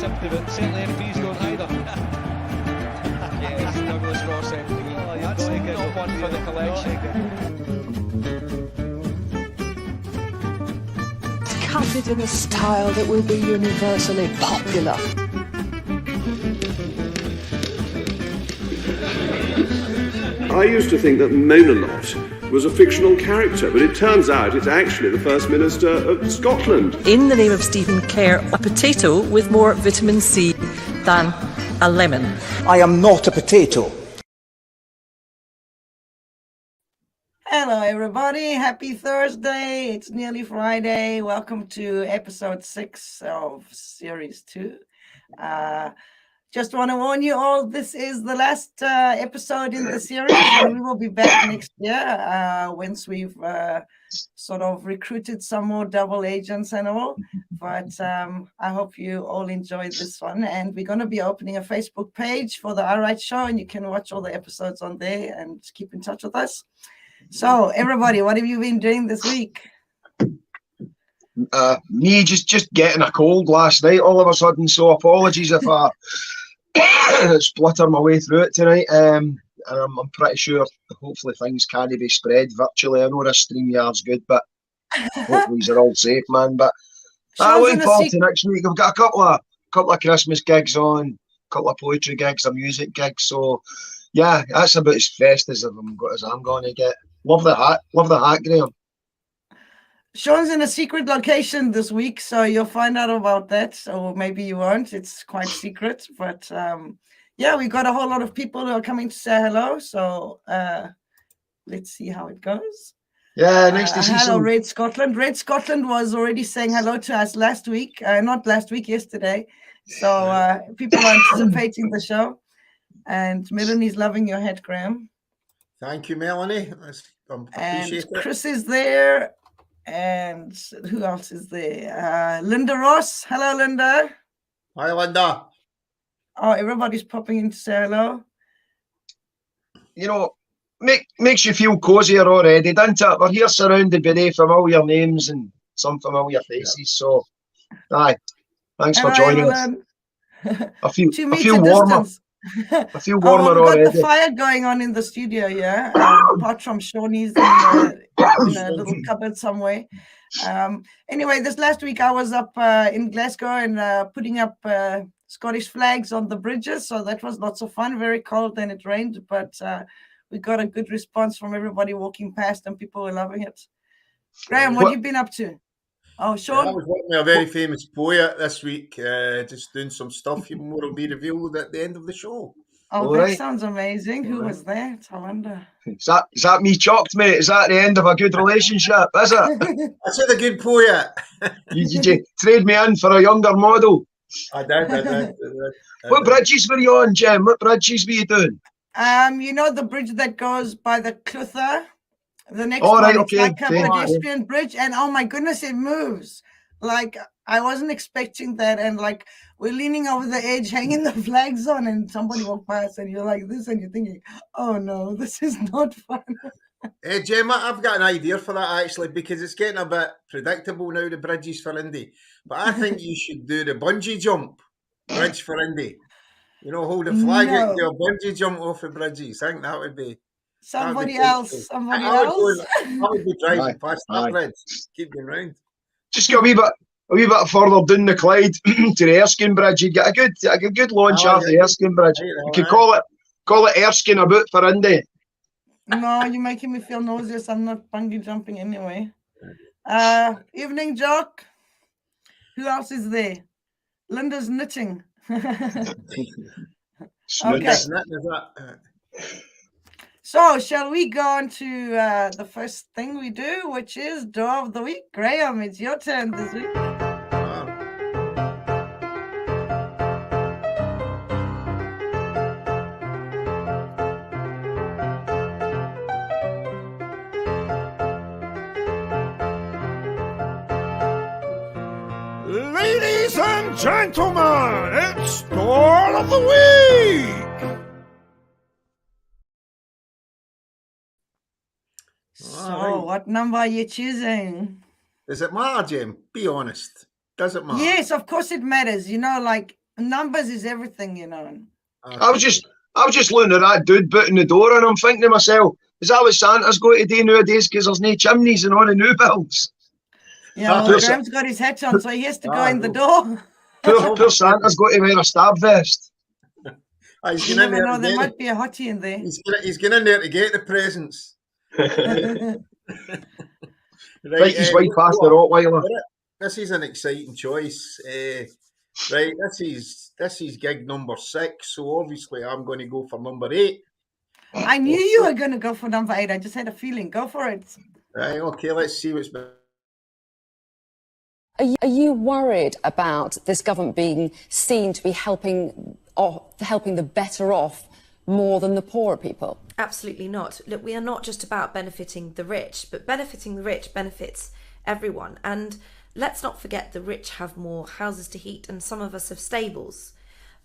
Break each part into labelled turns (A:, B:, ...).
A: sympathy, but certainly MPs don't either. Yes, Douglas Ross MP. Oh, that's not one for the collection.
B: Cut it in a style that will be universally popular.
C: I used to think that Mona-Lot was a fictional character, but it turns out it's actually the First Minister of Scotland.
D: In the name of Stephen Kerr, a potato with more vitamin C than a lemon.
E: I am not a potato.
F: Hello everybody, happy Thursday. It's nearly Friday. Welcome to episode 6 of series 2. Just want to warn you all, this is the last episode in the series, and we will be back next year once we've sort of recruited some more double agents and all. But I hope you all enjoyed this one. And we're going to be opening a Facebook page for the Alright Show, and you can watch all the episodes on there and keep in touch with us. So, everybody, what have you been doing this week?
G: Me just getting a cold last night all of a sudden, so apologies if I splutter my way through it tonight. And I'm pretty sure hopefully things can't be spread virtually. I know this StreamYard's good, but hopefully they're all safe, man. But looking forward to next week. I've got a couple of Christmas gigs on, a couple of poetry gigs, a music gig. So yeah, that's about as festive as I'm going to get. Love the hat, Graham.
F: Sean's in a secret location this week, so you'll find out about that, or maybe you won't. It's quite secret, but yeah, we got a whole lot of people who are coming to say hello, so let's see how it goes.
G: Yeah, nice to see
F: hello,
G: some.
F: Red Scotland. Red Scotland was already saying hello to us last week, not last week, yesterday. So people are anticipating the show, and Melanie's loving your hat, Graham.
H: Thank you, Melanie. I appreciate
F: and Chris is there. And who else is there? Linda Ross. Hello, Linda.
H: Hi, Linda.
F: Oh, everybody's popping in to say hello.
G: You know, makes you feel cozier already, doesn't it? We're here surrounded by familiar names and some familiar faces. So, aye, thanks for joining us. I feel warmer. I feel warmer
F: we've
G: already.
F: Got the fire going on in the studio here. Apart from Shawnee's in a little cupboard somewhere. Anyway, this last week I was up in Glasgow and putting up Scottish flags on the bridges. So that was lots of fun. Very cold and it rained, but we got a good response from everybody walking past and people were loving it. Graham, what have you been up to? Oh, Sean?
H: I was working with a very famous poet this week, just doing some stuff. More will be revealed at the end of the show.
F: Oh, that sounds amazing. Who was that? I wonder.
G: Is that me chucked, mate? Is that the end of a good relationship? Is it?
H: I said a good poet.
G: you trade me in for a younger model?
H: I did.
G: What bridges were you on, Jim? What bridges were you doing?
F: You know the bridge that goes by the Clutha? The next one, it's like a pedestrian bridge, and oh my goodness, it moves. Like, I wasn't expecting that, and like, we're leaning over the edge, hanging the flags on, and somebody walked past, and you're like this, and you're thinking, oh no, this is not fun.
H: Hey, Gemma, I've got an idea for that, actually, because it's getting a bit predictable now, the bridges for Indy. But I think you should do the bungee jump bridge for Indy. You know, hold the flag out and do a bungee jump off the bridges. I think that would be...
F: Somebody else.
H: I would be driving past that bridge. Keep going round.
G: Just go a wee bit further down the Clyde to the Erskine Bridge. You'd get a good launch off the Erskine Bridge. You could call it Erskine about for Indy.
F: No, you're making me feel nauseous. I'm not bungee jumping anyway. Evening, Jock. Who else is there? Linda's knitting. Okay. So, shall we go on to the first thing we do, which is Draw of the Week? Graham, it's your turn this week.
I: Ladies and gentlemen, it's Draw of the Week!
F: So, what number are you choosing?
H: Does it matter, Jim? Be honest. Does it matter?
F: Yes, of course it matters. You know, like, Numbers is everything, you know.
G: I was just looking at that dude booting the door, and I'm thinking to myself, is that what Santa's going to do nowadays? Because there's no chimneys in all the new builds.
F: Yeah, well, Graham's got his hat on, so he has to go in the door.
G: Poor Santa's got to wear a stab vest.
F: You never know, there might be a hottie in there.
H: He's going in there to get the presents.
G: Right, his wife passed the Rottweiler.
H: This is an exciting choice. Right, this is gig number 6, so obviously I'm going to go for number 8.
F: I knew you were going to go for number 8. I just had a feeling. Go for it.
H: Right, okay, let's see what's been.
J: Are you worried about this government being seen to be helping the better off more than the poorer people?
K: Absolutely not. Look, we are not just about benefiting the rich, but benefiting the rich benefits everyone. And let's not forget the rich have more houses to heat and some of us have stables.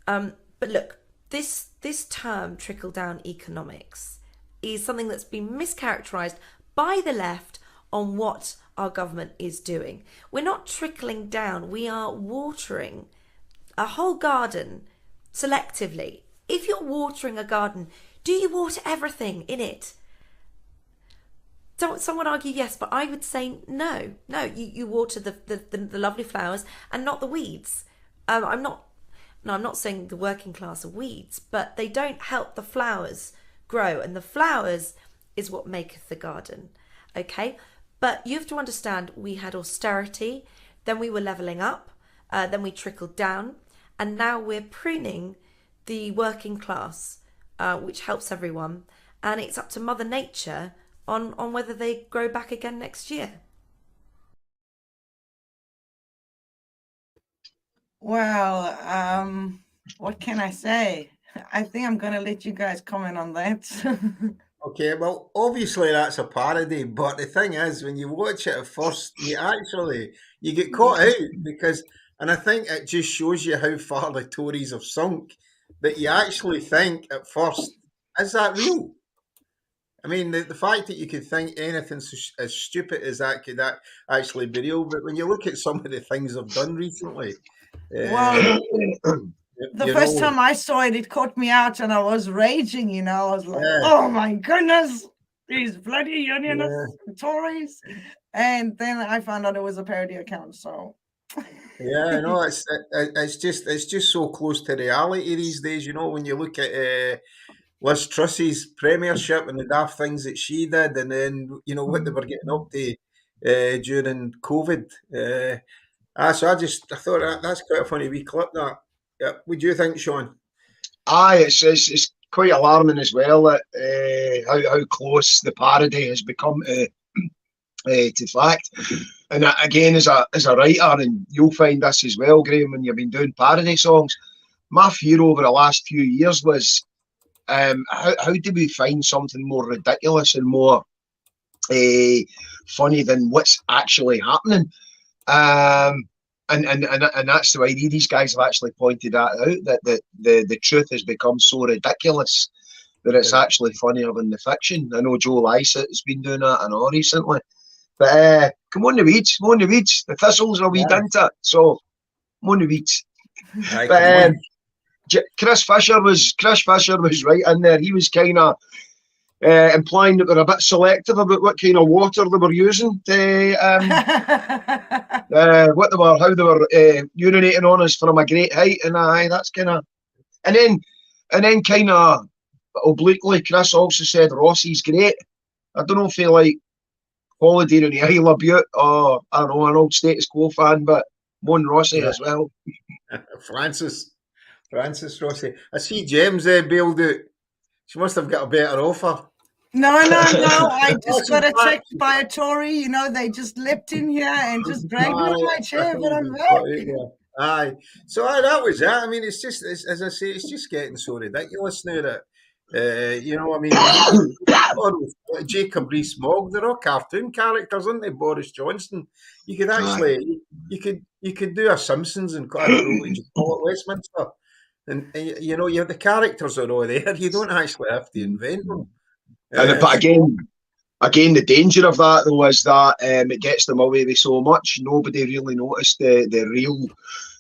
K: But look, this term trickle-down economics is something that's been mischaracterised by the left on what our government is doing. We're not trickling down, we are watering a whole garden selectively. If you're watering a garden, do you water everything in it? Some would argue yes, but I would say no. No, you water the lovely flowers and not the weeds. I'm not saying the working class are weeds, but they don't help the flowers grow, and the flowers is what maketh the garden. Okay? But you have to understand, we had austerity, then we were levelling up, then we trickled down, and now we're pruning the working class, which helps everyone, and it's up to Mother Nature on whether they grow back again next year.
F: Well, what can I say? I think I'm going to let you guys comment on that.
H: Okay, well, obviously that's a parody, but the thing is, when you watch it at first, you get caught out because, and I think it just shows you how far the Tories have sunk, that you actually think at first, is that real? I mean, the fact that you could think anything as stupid as that could actually be real, but when you look at some of the things I've done recently,
F: well, the first time I saw it, it caught me out and I was raging, you know. I was like, oh my goodness, these bloody unionists, Tories. And then I found out it was a parody account, so.
H: Yeah, no, it's just so close to reality these days, you know, when you look at Liz Truss's premiership and the daft things that she did, and then, you know, what they were getting up to during COVID. So I thought that's quite a funny wee clip, that. Yeah, what do you think, Sean?
G: Aye, it's quite alarming as well that how close the parody has become to fact. And again, as a writer, and you'll find this as well, Graham, when you've been doing parody songs, my fear over the last few years was how do we find something more ridiculous and more funny than what's actually happening? And that's the way these guys have actually pointed that out, that the truth has become so ridiculous that it's actually funnier than the fiction. I know Joe Lycett has been doing that and all recently. But come on the weeds. The thistles are weed into it, so come on the weeds.
H: Right,
G: but Chris Fisher was right in there. He was kind of implying that they're a bit selective about what kind of water they were using to how they were urinating on us from a great height, and that's kind of, and then kind of obliquely, Chris also said Rossi's great. I don't know if he like Holiday in the Isle of Butte, or I don't know, an old Status Quo fan, but Mon Rossi as well.
H: Francis Rossi. I see James bailed out. She must have got a better offer.
F: No. I just got attacked by a Tory. You know, they just leapt in here and just dragged me in my chair, but I'm back.
H: Aye. So that was that. I mean, it's just, as I say, it's just getting so ridiculous now that, you know, I mean, Jacob Rees-Mogg, they're all cartoon characters, aren't they? Boris Johnson. You could actually, you could do a Simpsons and I don't know what you call it, Westminster. And you know, the characters are all there. You don't actually have to invent them.
G: But again, the danger of that though is that it gets them away with so much. Nobody really noticed the real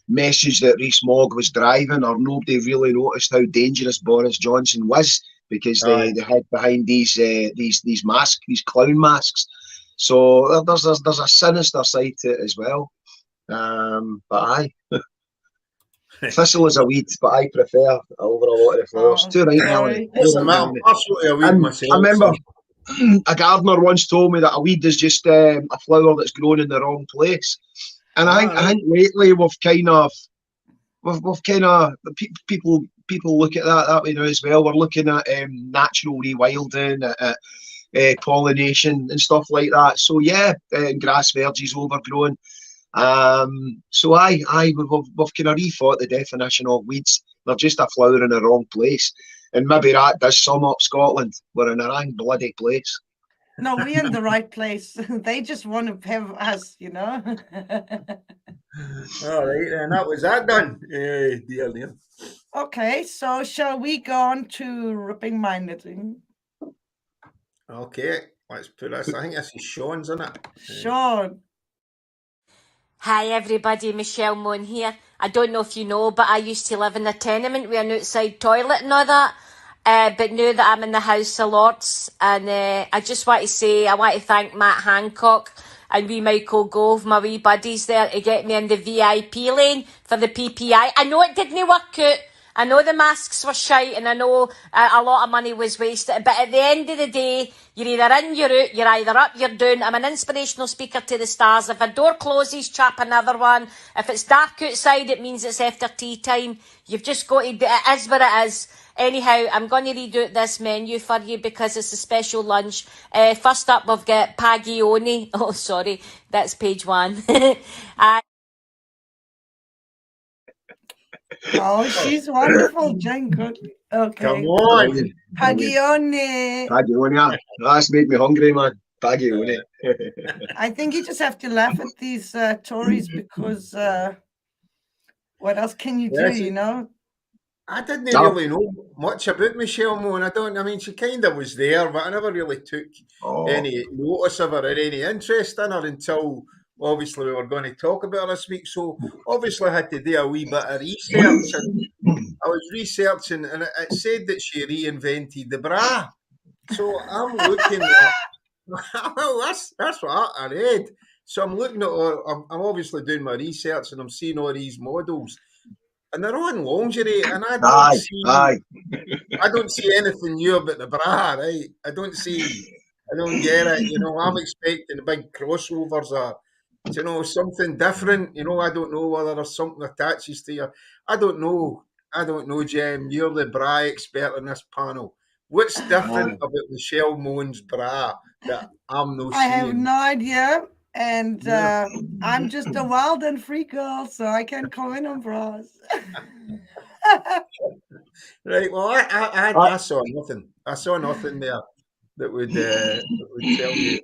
G: message that Rees-Mogg was driving, or nobody really noticed how dangerous Boris Johnson was, because they hid behind these masks, these clown masks. So there's a sinister side to it as well. But aye. Thistle is a weed, but I prefer over a lot of the flowers. Too right, Nelly.
H: Listen, I'm absolutely a weed myself.
G: I remember a gardener once told me that a weed is just a flower that's grown in the wrong place. And I think lately we've kind of people look at that way now as well. We're looking at natural rewilding, at pollination and stuff like that. So yeah, grass verges overgrown. So we've kind of rethought the definition of weeds. They're just a flower in the wrong place. And maybe that does sum up Scotland. We're in a wrong bloody place.
F: No, we're in the right place. They just want to have us, you know.
H: All right, and that was that done. Dear Neil.
F: Okay, so shall we go on to ripping my knitting?
H: Okay, let's put this. I think this is Sean's, isn't it?
F: Sean.
L: Hi everybody, Michelle Moon here. I don't know if you know, but I used to live in a tenement with an outside toilet and all that. But now that I'm in the House of Lords, and I just want to say, I want to thank Matt Hancock and wee Michael Gove, my wee buddies there, to get me in the VIP lane for the PPI. I know it didn't work out. I know the masks were shite, and I know a lot of money was wasted, but at the end of the day, you're either in, you're out, you're either up, you're down. I'm an inspirational speaker to the stars. If a door closes, chap another one. If it's dark outside, it means it's after tea time. You've just got to, it is what it is. Anyhow, I'm going to read out this menu for you because it's a special lunch. First up, we've got Pagioni. Oh, sorry, that's page 1.
F: Oh, she's wonderful, Jane Goodley. Okay.
H: Come on.
F: Pagione.
G: Pagione. That's made me hungry, man. Pagione.
F: I think you just have to laugh at these Tories because what else can you do, you know?
H: I didn't really know much about Michelle Moon. I mean, she kind of was there, but I never really took any notice of her or any interest in her until, obviously, we were going to talk about her this week. So, obviously, I had to do a wee bit of research. And I was researching, and it said that she reinvented the bra. So, I'm looking at... Well, that's what I read. So, I'm looking at... I'm obviously doing my research, and I'm seeing all these models. And they're on lingerie, and I don't see anything new about the bra, right? I don't get it. You know, I'm expecting big crossovers or, you know, something different. You know, I don't know whether there's something attaches to you. I don't know, Jem. You're the bra expert in this panel. What's different about Michelle Moon's bra that I'm not seeing?
F: I have no idea. And I'm just a wild and free girl, so I can't comment on bras.
H: Right. Well, I saw nothing. I saw nothing there that would tell me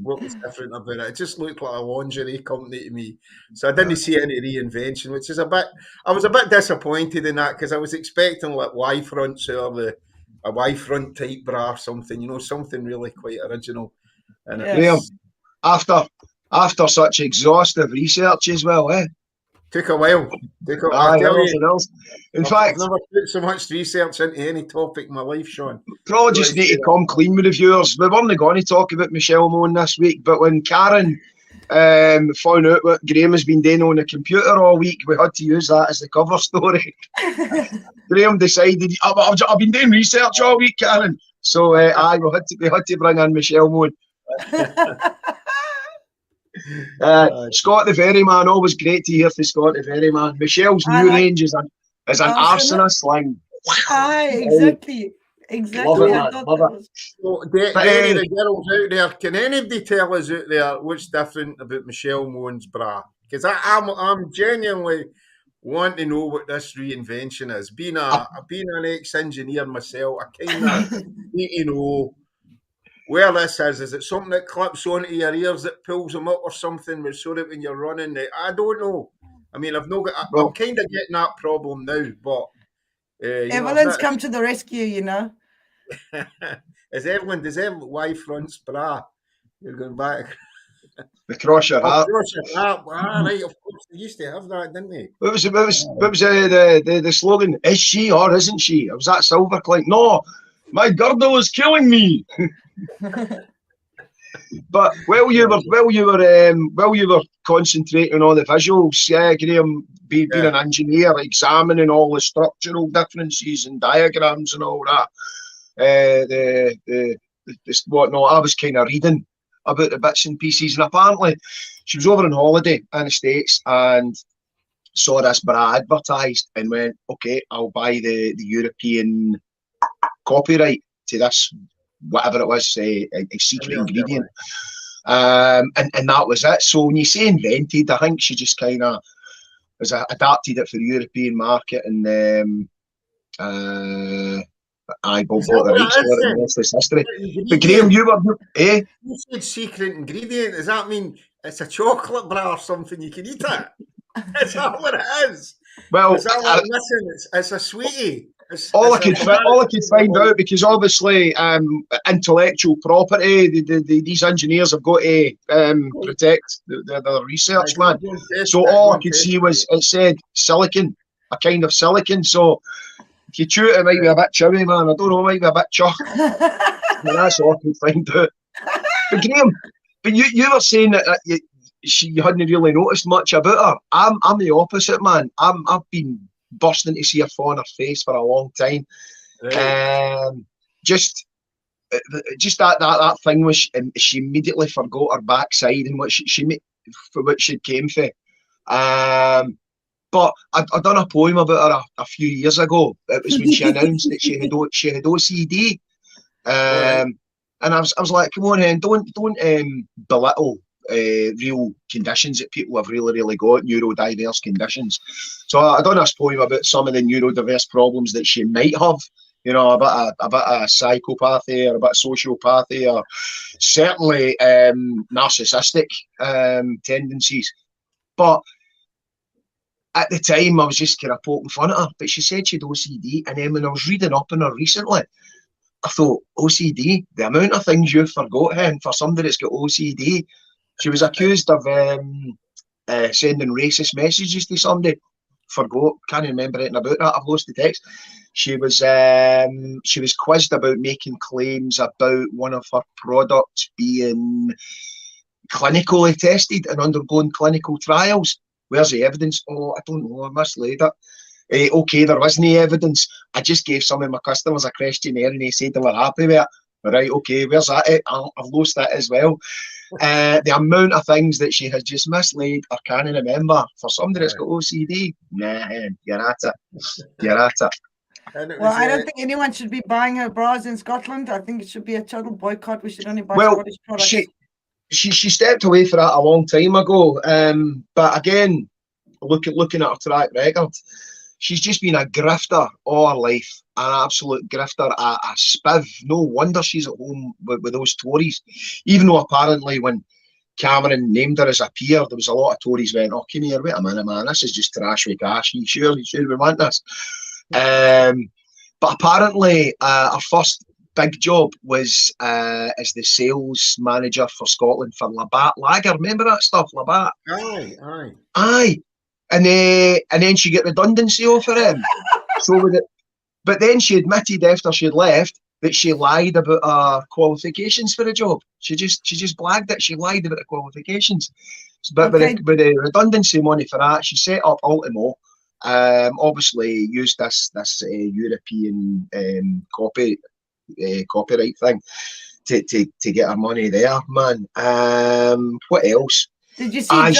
H: what was different about it. It just looked like a lingerie company to me. So I didn't see any reinvention, which is I was a bit disappointed in that because I was expecting like Y-fronts or a Y-front type bra or something, you know, something really quite original. And
G: yes. After such exhaustive research as well,
H: Took a while.
G: I tell you. In fact,
H: I've never put so much research into any topic in my life, Sean.
G: Probably just need to come clean with the viewers. We weren't going to talk about Michelle Moon this week, but when Karen found out what Graham has been doing on the computer all week, we had to use that as the cover story. Graham decided, I've been doing research all week, Karen. So we had to bring in Michelle Moon. Scott the Ferryman, always great to hear from Scott the Ferryman. Michelle's new range is an arsonist slang.
F: Exactly.
G: Love it.
H: So, any of the girls out there, can anybody tell us out there what's different about Michelle Moon's bra? Because I'm genuinely want to know what this reinvention is. Being an ex-engineer myself, I kind of need to know where this is. Is it something that clips onto your ears that pulls them up or something so that when you're running, I don't know. I mean, I'm kind of getting that problem now, but
F: Evelyn's come to the rescue, you know.
H: Does Evelyn Y-fronts bra? You're going back.
G: The cross your heart.
H: Cross your heart. Right, of course. They used to have that, didn't they?
G: What was the slogan? Is she or isn't she? Was that Silver Clink? No, my girdle is killing me. But while you were concentrating on the visuals, Graham, being an engineer, examining all the structural differences and diagrams and all that, whatnot, I was kind of reading about the bits and pieces, and apparently she was over on holiday in the States and saw this bra advertised and went, okay, I'll buy the European copyright to this, whatever it was, a secret ingredient. And that was it. So when you say invented, I think she just kind of has adapted it for the European market, and I bought the rights for it, and the rest is history. But Graham, you
H: said secret ingredient. Does that mean it's a chocolate bra or something you can eat it? Is that what it is?
G: Well,
H: is that what I'm missing? It's a sweetie.
G: All I could find out, because obviously intellectual property, these engineers have got to protect the research, man. So all I could see was it said silicon, a kind of silicon. So if you chew it, it might be a bit chewy, man. I don't know, it might be a bit chuck. That's all I can find out. But Graham, you were saying that you hadn't really noticed much about her. I'm the opposite, man. I've been bursting to see her fall on her face for a long time. Right. Just that thing where she immediately forgot her backside and what she for what she came for. But I done a poem about her a few years ago. It was when she announced that she had OCD. And I was like, come on, hen, don't belittle real conditions that people have really got, neurodiverse conditions. So I done this poem about some of the neurodiverse problems that she might have, you know, a bit of psychopathy or a bit of sociopathy, or certainly narcissistic tendencies. But at the time, I was just kind of poking fun at her, but she said she had OCD, and then when I was reading up on her recently, I thought, OCD, the amount of things you've forgot, hen, for somebody that's got OCD. She was accused of sending racist messages to somebody. Forgot, can't remember anything about that. I've lost the text. She was quizzed about making claims about one of her products being clinically tested and undergoing clinical trials. Where's the evidence? Oh, I don't know. I mislaid it. Okay, there wasn't any evidence. I just gave some of my customers a questionnaire and they said they were happy with it. Right, okay, where's that? I've lost that as well. The amount of things that she has just mislaid or can't remember for somebody that's got OCD, nah, you're at it. You're at it.
F: Well, I don't think anyone should be buying her bras in Scotland. I think it should be a total boycott. We should only buy Scottish products.
G: She stepped away for that a long time ago. But again, looking at her track record, she's just been a grifter all her life, an absolute grifter, a spiv. No wonder she's at home with those Tories. Even though apparently when Cameron named her as a peer, there was a lot of Tories went, oh, come here, wait a minute, man, this is just trash with cash. You sure we want this? But apparently her first big job was as the sales manager for Scotland for Labatt Lager. Remember that stuff, Labatt? Aye. And then she got redundancy off of him. But then she admitted after she had left that she lied about her qualifications for the job. She just blagged it. She lied about the qualifications. But with the redundancy money for that, she set up Ultimo. Obviously used this European copyright thing to get her money there, man. What else?
F: Did you see?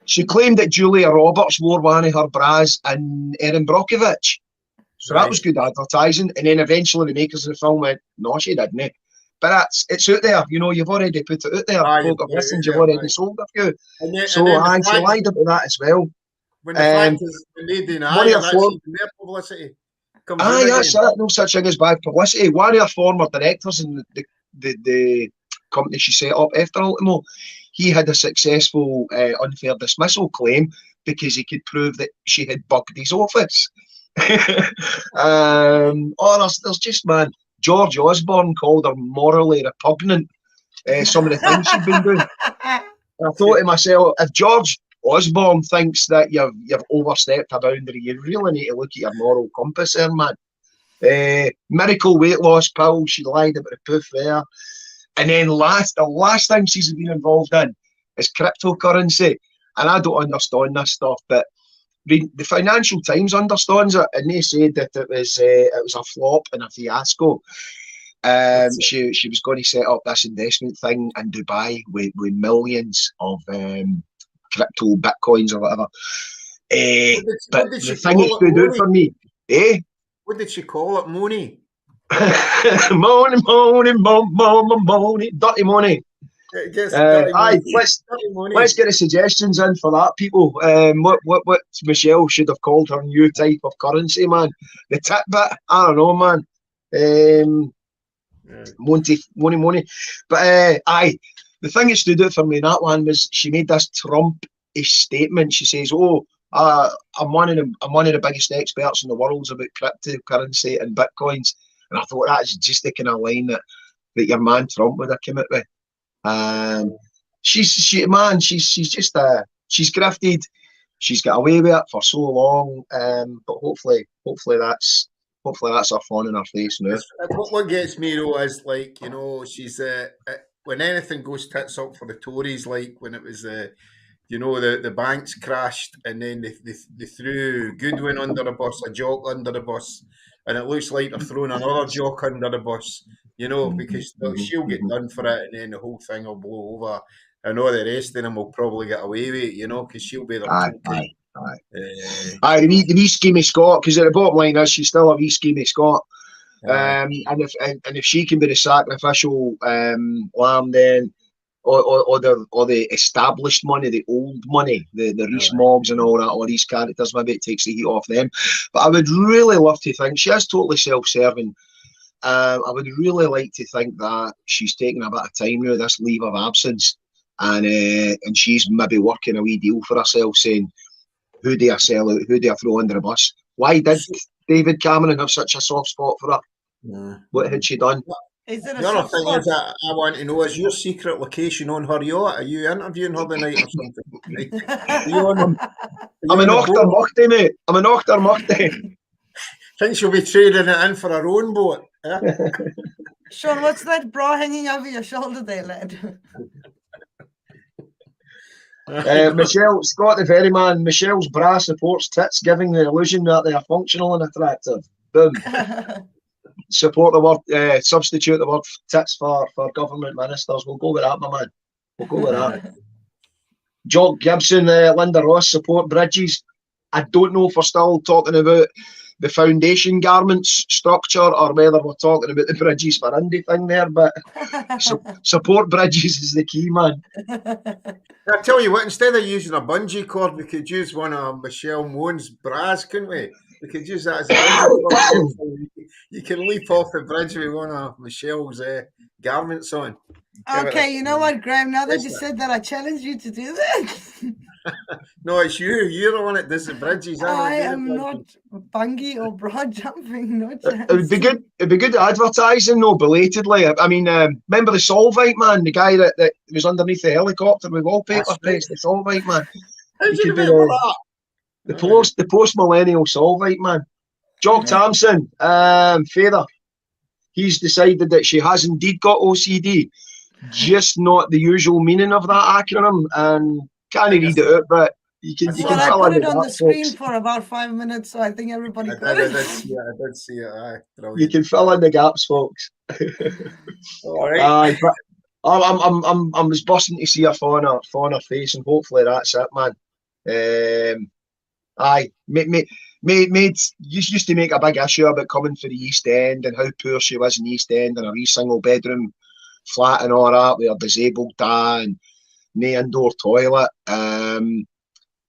G: She claimed that Julia Roberts wore one of her bras in Erin Brockovich. So that was good advertising. And then eventually the makers of the film went, no, she didn't. But it's out there. You know, you've already put it out there. Folk have listened, you've already sold a few. She lied about that as well.
H: When the fact is they deny that's even their publicity.
G: That's it. No such thing as bad publicity. One of her former directors in the company she set up after Ultimo, he had a successful unfair dismissal claim because he could prove that she had bugged his office. There's just, man, George Osborne called her morally repugnant, some of the things she'd been doing. I thought to myself, if George Osborne thinks that you've overstepped a boundary, you really need to look at your moral compass there, man. Miracle weight loss pill, she lied about the poof there. And then the last thing she's been involved in is cryptocurrency. And I don't understand this stuff, but the Financial Times understands it, and they said that it was a flop and a fiasco. She was going to set up this investment thing in Dubai with millions of crypto bitcoins or whatever. But the thing it's going to do for me,
H: What did she call it, Money?
G: money, dirty money. Let's get the suggestions in for that, people. What Michelle should have called her new type of currency, man? The Titbit? I don't know, man. Money. But the thing that stood out for me in that one was she made this Trump-ish statement. She says, I'm one of the biggest experts in the world about cryptocurrency and bitcoins. And I thought that's just the kind of line that your man Trump would have come out with. She's grifted. She's got away with it for so long. But hopefully that's her fun in her face now.
H: What gets me though is, like, you know, she's when anything goes tits up for the Tories, like when it was you know, the banks crashed and then they threw Goodwin under the bus, a jock under the bus, and it looks like they're throwing another jock under the bus, you know, because she'll get done for it and then the whole thing will blow over. I know the rest of them will probably get away with it, you know, because she'll be their token.
G: The wee schemey Scot, because at the bottom line is she's still a wee schemey Scot. And if she can be the sacrificial lamb, then or the established money, the old money, the Rees Moggs and all that, all these characters, maybe it takes the heat off them. But I would really love to think she is totally self-serving. I would really like to think that she's taking a bit of time now, this leave of absence, and she's maybe working a wee deal for herself, saying, who do I sell out? Who do I throw under the bus? Why did David Cameron have such a soft spot for her? What had she done?
H: The other thing is that I want to know is your secret location on her yacht. Are you interviewing her tonight or something?
G: I'm an Ochtermuchty, mate. I'm an Ochtermuchty.
H: Think she'll be trading it in for her own boat. Eh?
F: Sean, what's that bra hanging over your shoulder there, lad?
G: Michelle, Scott the Ferryman, Michelle's bra supports tits, giving the illusion that they are functional and attractive. Boom. Support the word, substitute the word tits for government ministers. We'll go with that, my man. We'll go with that. Jock Gibson, Linda Ross, support bridges. I don't know if we're still talking about the foundation garments structure or whether we're talking about the bridges for Indy thing there, but support bridges is the key, man.
H: I tell you what, instead of using a bungee cord, we could use one of Michelle Moan's bras, couldn't we? We could use that as a bungee cord. You can leap off the bridge with one of Michelle's garments on.
F: Okay, you know what, Graham? Now that you said that, I challenge you to do that.
H: No, it's you. You're the one that does the bridges.
F: I am not bungee or broad jumping. No chance.
G: It'd be good advertising, though, belatedly. I mean, remember the Solvite man, the guy that was underneath the helicopter with wallpaper paste, the Solvite man.
H: How do you remember that?
G: The post-millennial Solvite man. Jock Thompson, Feather. He's decided that she has indeed got OCD, just not the usual meaning of that acronym, and can't read it out, but you can
F: I
G: fill
F: put
G: in
F: it on the
G: gaps,
F: screen
G: folks.
F: for about 5 minutes, so I think everybody got
H: I
F: it.
H: did see it. Aye,
G: You can fill in the gaps, folks.
H: All right.
G: But I was bursting to see her fawn her face, and hopefully that's it, man. Used to make a big issue about coming for the East End and how poor she was in the East End and a wee single bedroom flat and all that with a disabled dad and no indoor toilet.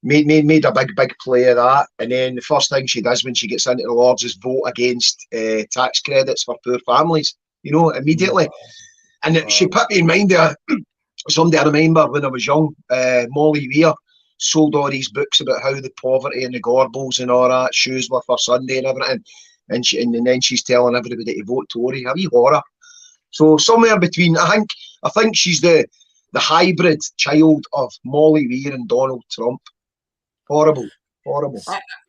G: Made a big play of that, and then the first thing she does when she gets into the Lords is vote against tax credits for poor families, you know, immediately. And she put me in mind of somebody I remember when I was young, Molly Weir sold all these books about how the poverty and the Gorbals and all that, shoes were for Sunday and everything, and then she's telling everybody to vote Tory. A wee horror. So somewhere between, I think she's the the hybrid child of Molly Weir and Donald Trump. Horrible.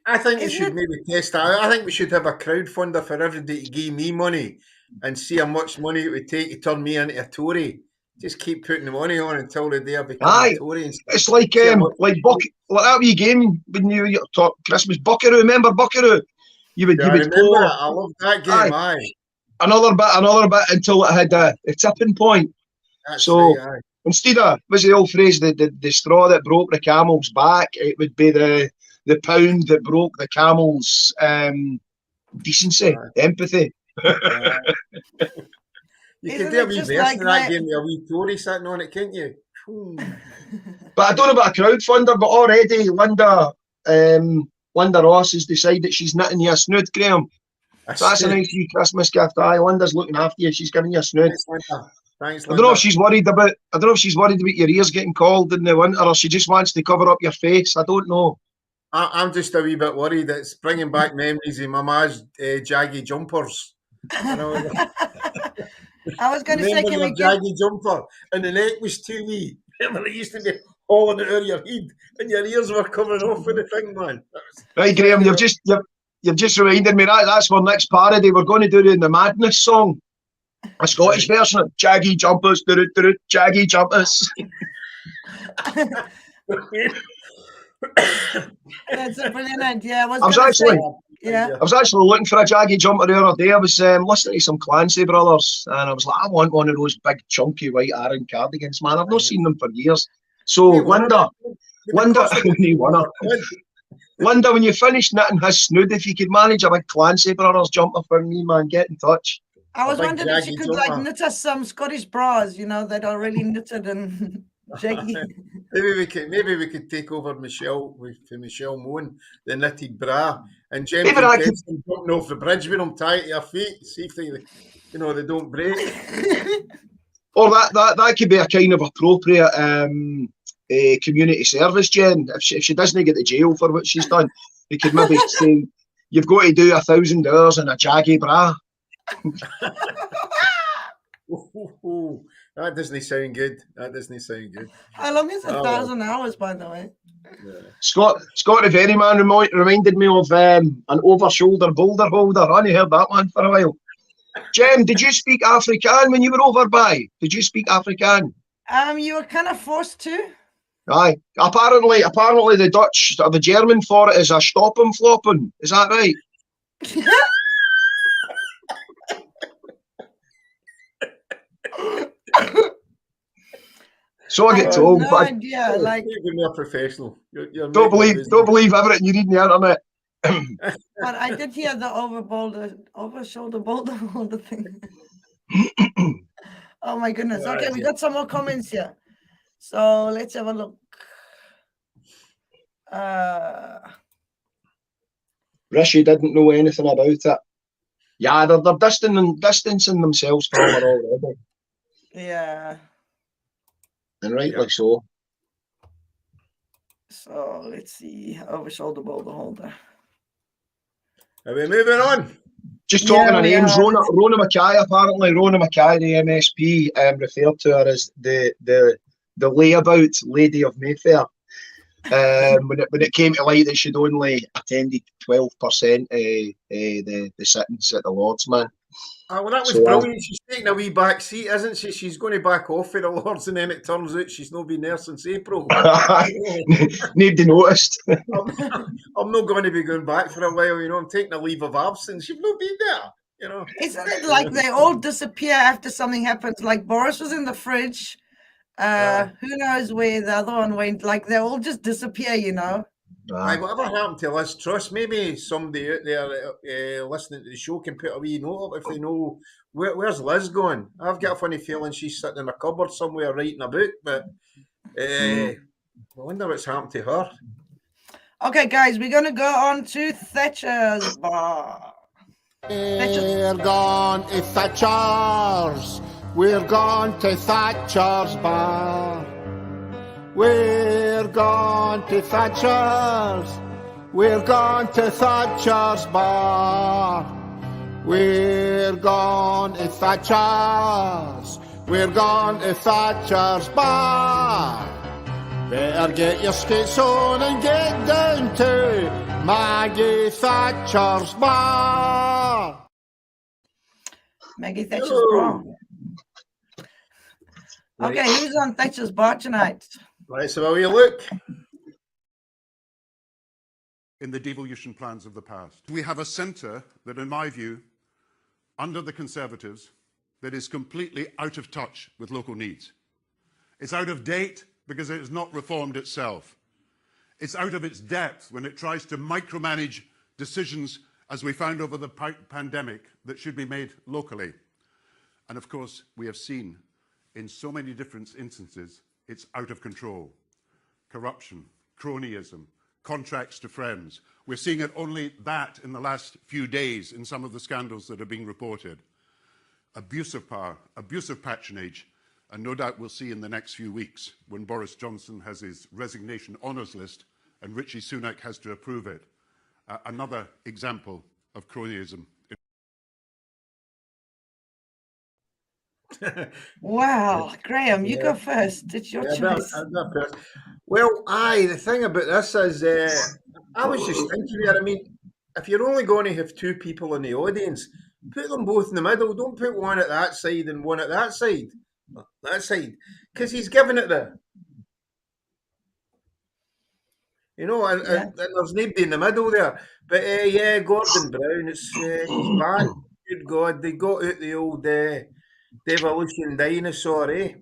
H: I think we should maybe test that out. I think we should have a crowdfunder for everybody to give me money and see how much money it would take to turn me into a Tory. Just keep putting the money on until the day I become a Tory.
G: It's like that wee game when you talk Christmas Buckaroo. Remember Buckaroo? You would pour.
H: I love that game.
G: Another bit until it had a tipping point.
H: That's right,
G: instead of, what's the old phrase, the straw that broke the camel's back, it would be the pound that broke the camel's decency, empathy.
H: You can do a wee verse in that game with a wee Tory sitting on it, can't you?
G: But I don't know about a crowdfunder, but already Linda Ross has decided that she's knitting you a snood, Graham. So that's a nice wee Christmas gift. Linda's looking after you. She's giving you a snood.
H: Thanks,
G: I don't know if she's worried about your ears getting cold in the winter, or she just wants to cover up your face. I don't know.
H: I'm just a wee bit worried that it's bringing back memories of my ma's jaggy jumpers. You know?
F: I was going to say, can we
H: jaggy jumper and the neck was too wee. Remember, it used to be hauling it out of your head and your ears were coming off with the thing, man.
G: Right, Graham, you've just reminded me that's our next parody. We're going to do the Madness song, a Scottish version of Jaggy Jumpers, Jaggy Jumpers.
F: That's a brilliant idea. I
G: was actually looking for a Jaggy jumper the other day. I was listening to some Clancy Brothers, and I was like, I want one of those big, chunky white Aran cardigans, man. I've not seen them for years. So, Linda, Linda, when you finish knitting his snood, if you could manage a big Clancy Brothers jumper for me, man, get in touch.
F: I was wondering if she could knit us some Scottish bras, that are really knitted and jaggy.
H: Maybe we could take over Michelle Moan, the knitted bra, and Jem can test them jumping off the bridge with them tied to your feet, see if they don't break.
G: Or that could be a kind of appropriate community service, Jen. If she doesn't get to jail for what she's done, we could maybe say you've got to do 1,000 hours in a jaggy bra.
H: That doesn't sound good.
F: How long is 1,000 hours, by the way?
G: Yeah. Scott the Ferryman reminded me of an over-shoulder boulder holder. I only heard that one for a while. Jem, did you speak Afrikaan when you were over by? Did you speak Afrikaan?
F: You were kind of forced to.
G: Aye. Apparently the Dutch or the German for it is a stoppen floppen. Is that right? So I get told.
F: No idea.
H: You're more professional.
G: Don't believe everything you read in the internet.
F: But I did hear the over-shoulder boulder holder thing. Oh my goodness. Okay, we got some more comments here. So let's have a look.
G: Rishi didn't know anything about it. Yeah, they're distancing themselves from her already.
F: Yeah.
G: And rightly so.
F: So let's see. Over-shoulder boulder holder.
H: Are we moving on?
G: Just talking of names, Rona Mackay, apparently. Rona Mackay, the MSP, referred to her as the layabout lady of Mayfair. When it came to light that she'd only attended 12% the sittings at the Lords, man.
H: Well, that was brilliant. She's taking a wee back seat, isn't she? She's going to back off for the Lords, and then it turns out she's not been there since April.
G: Nobody noticed.
H: I'm not going to be going back for a while, I'm taking a leave of absence. You've not been there,
F: Isn't it like they all disappear after something happens? Like Boris was in the fridge. Who knows where the other one went? Like they all just disappear,
H: Whatever happened to Liz Truss? Maybe somebody out there listening to the show can put a wee note up if they know where's Liz going. I've got a funny feeling she's sitting in a cupboard somewhere writing a book, but I wonder what's happened to her.
F: Okay, guys, we're going to go on to Thatcher's bar.
I: We're gone to Thatcher's. We're gone to Thatcher's bar. We're gone to Thatcher's. We're gone to Thatcher's bar. We're gone to Thatcher's. We're gone to Thatcher's Bar. Better get your skates on and get down to Maggie Thatcher's Bar.
F: Maggie Thatcher's Bar. Okay, who's on Thatcher's Bar tonight?
H: Let's have a wee look.
M: In the devolution plans of the past. We have a centre that, in my view, under the Conservatives, that is completely out of touch with local needs. It's out of date because it has not reformed itself. It's out of its depth when it tries to micromanage decisions, as we found over the pandemic, that should be made locally. And of course, we have seen in so many different instances, it's out of control. Corruption, cronyism, contracts to friends. We're seeing it only that in the last few days in some of the scandals that are being reported. Abuse of power, abuse of patronage, and no doubt we'll see in the next few weeks when Boris Johnson has his resignation honours list and Rishi Sunak has to approve it. Another example of cronyism.
F: Wow, Graham, you go first. It's your choice.
H: Well, the thing about this is, I was just thinking there, I mean, if you're only going to have two people in the audience, put them both in the middle. Don't put one at that side and one at that side. Because he's giving it the... You know, and there's nobody in the middle there. But, yeah, Gordon Brown, he's back. Good God, they got out the old devolution dinosaur,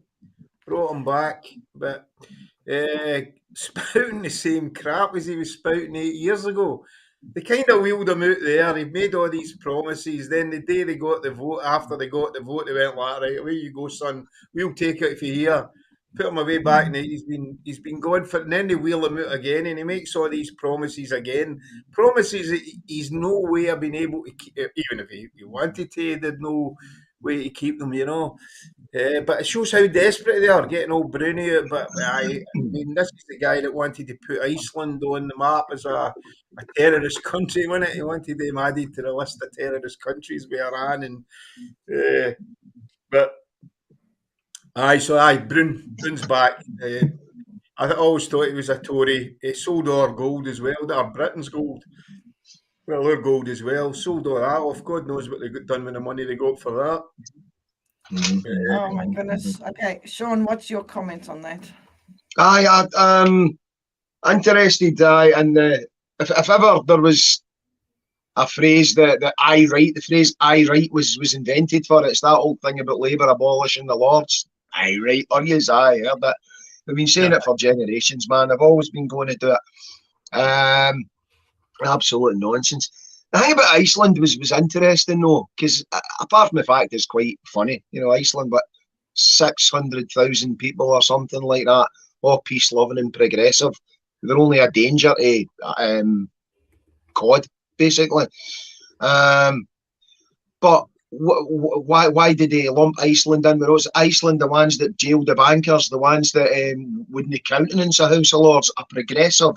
H: brought him back. But spouting the same crap as he was spouting 8 years ago. They kind of wheeled him out there. He made all these promises. Then the day they got the vote, after they got the vote, they went like, right, away you go, son. We'll take it for here. Put him away back now. He's been gone for, and then they wheel him out again, and he makes all these promises again. Promises that he's no way of being able to keep, even if he wanted to, there's no way to keep them, you know. But it shows how desperate they are, getting old Brownie out. But I mean, this is the guy that wanted to put Iceland on the map as a terrorist country, wasn't it? He wanted them added to the list of terrorist countries we are on, and but Brown's back. I always thought he was a Tory. He sold our gold as well, our Britain's gold. Well, our gold as well. Sold all that off. God knows what they got done with the money they got for that.
F: Oh my goodness. Okay, Sean, what's your comment on that?
G: I'm interested, and if ever there was a phrase that I write, the phrase I write was invented for it. It's that old thing about Labour abolishing the Lords. I write, or yes, I heard that. I've been saying it for generations, man. I've always been going to do it. Absolute nonsense. The thing about Iceland was interesting though, because apart from the fact it's quite funny, you know, Iceland, but 600,000 people or something like that, all peace loving and progressive. They're only a danger to COD, basically. But why did they lump Iceland in with us? Iceland, the ones that jailed the bankers, the ones that wouldn't countenance a House of Lords, a progressive,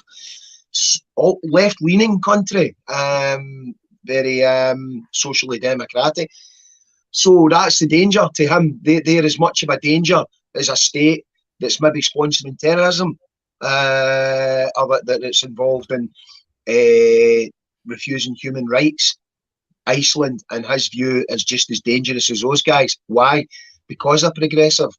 G: left-leaning country, very socially democratic. So that's the danger to him. They're as much of a danger as a state that's maybe sponsoring terrorism, or that's involved in refusing human rights. Iceland, in his view, is just as dangerous as those guys. Why? Because they're progressive.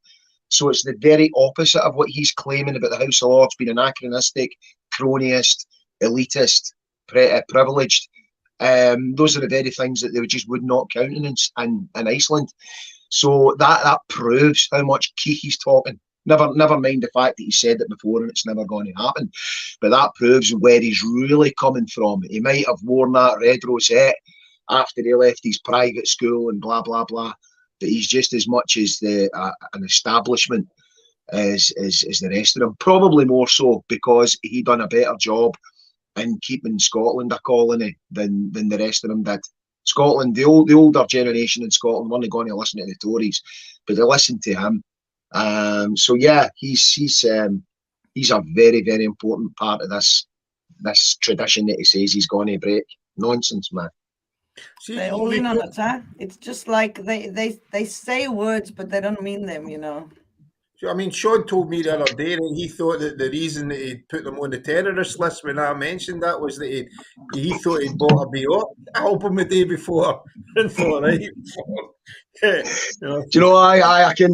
G: So it's the very opposite of what he's claiming about the House of Lords being anachronistic, cronyist, elitist, privileged. Those are the very things that they just would not countenance in Iceland. So that proves how much key he's talking. Never mind the fact that he said it before and it's never going to happen. But that proves where he's really coming from. He might have worn that red rosette after he left his private school and blah, blah, blah. But he's just as much as an establishment as the rest of them. Probably more so because he done a better job in keeping Scotland a colony than the rest of them did. Scotland, the older generation in Scotland weren't going to listen to the Tories, but they listened to him. So yeah, he's a very, very important part of this tradition that he says he's going to break. Nonsense, man.
H: See,
F: They're all in on it, huh? It's just like they say words, but they don't mean them, you know.
H: I mean, Sean told me the other day that he thought that the reason that he'd put them on the terrorist list when I mentioned that was that he thought he'd bought a Bjork album the day before and thought, right,
G: Do you know? I can.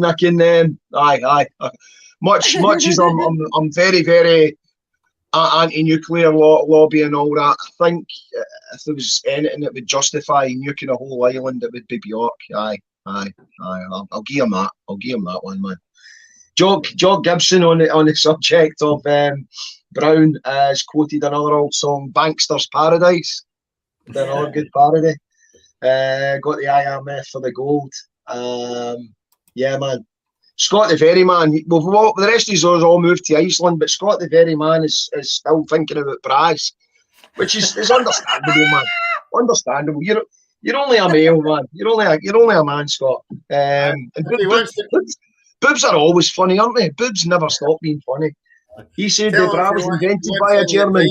G: Much as I'm very, very anti-nuclear lobby and all that. I think if there was anything that would justify nuking a whole island, it would be Bjork. Aye. I'll give him that. I'll give him that one, man. Joe Gibson on the subject of Brown has quoted another old song, Bankster's Paradise. Another good parody. Got the IMF for the gold. Yeah, man. Scott the Ferryman. Well, the rest of us all moved to Iceland, but Scott the Ferryman is still thinking about Braz, which is understandable, man. Understandable. You're only a male, man. You're only a man, Scott. And boobs are always funny, aren't they? Boobs never stop being funny. He said the bra was invented by a German.